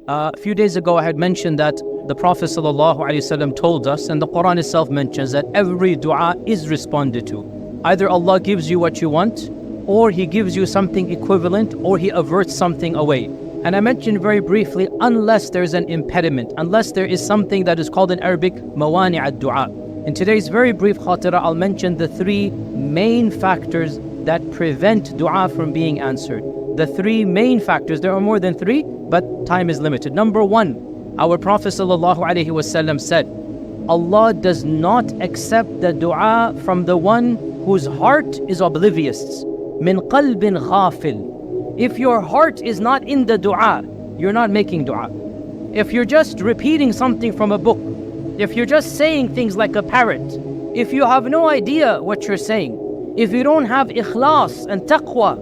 A few days ago I had mentioned that the Prophet ﷺ told us, and the Quran itself mentions, that every dua is responded to. Either Allah gives you what you want, or He gives you something equivalent, or He averts something away. And I mentioned very briefly, unless there's an impediment, unless there is something that is called in Arabic mawani' ad-dua. In today's very brief khatira, I'll mention the three main factors that prevent dua from being answered. The three main factors, there are more than three, but time is limited. Number one, our Prophet ﷺ said, Allah does not accept the dua from the one whose heart is oblivious. Min qalbin ghafil. If your heart is not in the dua, you're not making dua. If you're just repeating something from a book, if you're just saying things like a parrot, if you have no idea what you're saying, if you don't have ikhlas and taqwa,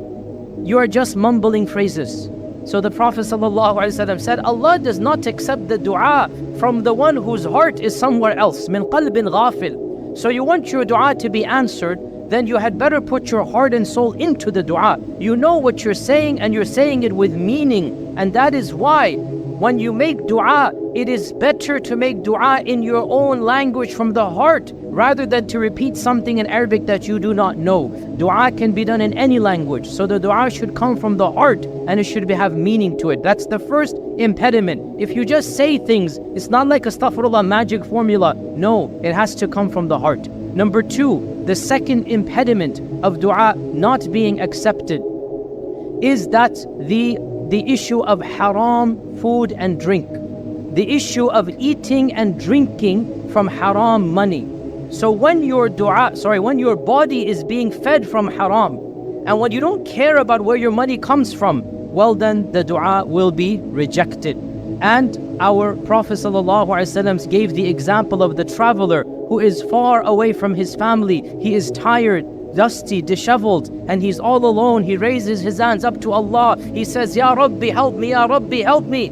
you are just mumbling phrases. So the Prophet ﷺ said, Allah does not accept the dua from the one whose heart is somewhere else. Min qalbin ghafil. So you want your dua to be answered, then you had better put your heart and soul into the dua. You know what you're saying, and you're saying it with meaning. And that is why when you make dua, it is better to make dua in your own language from the heart, rather than to repeat something in Arabic that you do not know. Dua can be done in any language. So the dua should come from the heart, and it should have meaning to it. That's the first impediment. If you just say things, it's not like astaghfirullah magic formula. No, it has to come from the heart. Number two, the second impediment of dua not being accepted is that the issue of haram food and drink. The issue of eating and drinking from haram money. So when your body is being fed from haram, and when you don't care about where your money comes from, well then the dua will be rejected. And our Prophet ﷺ gave the example of the traveler who is far away from his family. He is tired, dusty, disheveled, and he's all alone. He raises his hands up to Allah. He says, Ya Rabbi, help me, Ya Rabbi, help me.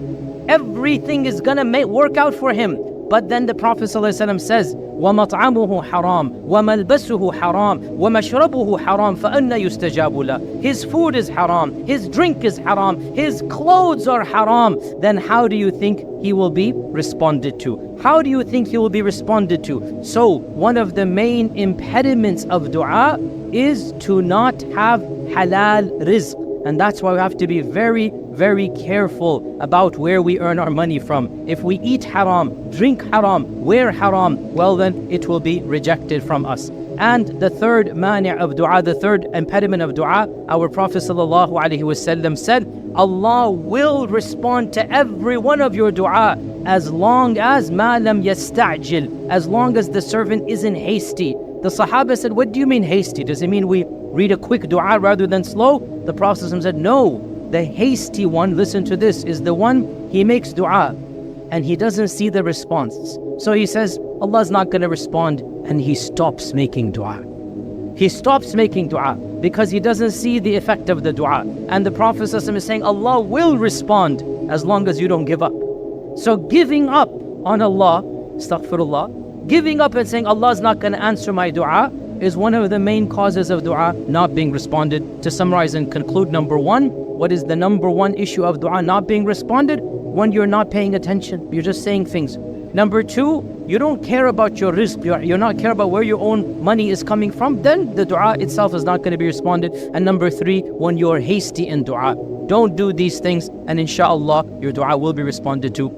Everything is gonna work out for him. But then the Prophet ﷺ says, وَمَطْعَمُهُ حَرَامٌ وَمَلْبَسُهُ حَرَامٌ وَمَشْرَبُهُ حَرَامٌ فَأَنَّ يُسْتَجَابُ لَهُ. His food is haram, his drink is haram, his clothes are haram. Then how do you think he will be responded to? How do you think he will be responded to? So one of the main impediments of dua is to not have halal rizq. And that's why we have to be very, very careful about where we earn our money from. If we eat haram, drink haram, wear haram, well then it will be rejected from us. And the third mani' of dua, the third impediment of dua, our Prophet ﷺ said, Allah will respond to every one of your dua as long as ma lam yasta'jil, as long as the servant isn't hasty. The Sahaba said, what do you mean hasty? Does it mean we read a quick dua rather than slow? The Prophet said, no. The hasty one, listen to this, is the one, he makes dua and he doesn't see the response. So he says, Allah's not going to respond, and he stops making dua. He stops making dua because he doesn't see the effect of the dua. And the Prophet ﷺ is saying, Allah will respond as long as you don't give up. So giving up on Allah, astaghfirullah, giving up and saying Allah's not going to answer my dua is one of the main causes of dua not being responded. To summarize and conclude, number one, what is the number one issue of dua not being responded? When you're not paying attention, you're just saying things. Number two, you don't care about your rizq, you're not care about where your own money is coming from, then the dua itself is not going to be responded. And number three, when you're hasty in dua, don't do these things, and inshallah your dua will be responded to.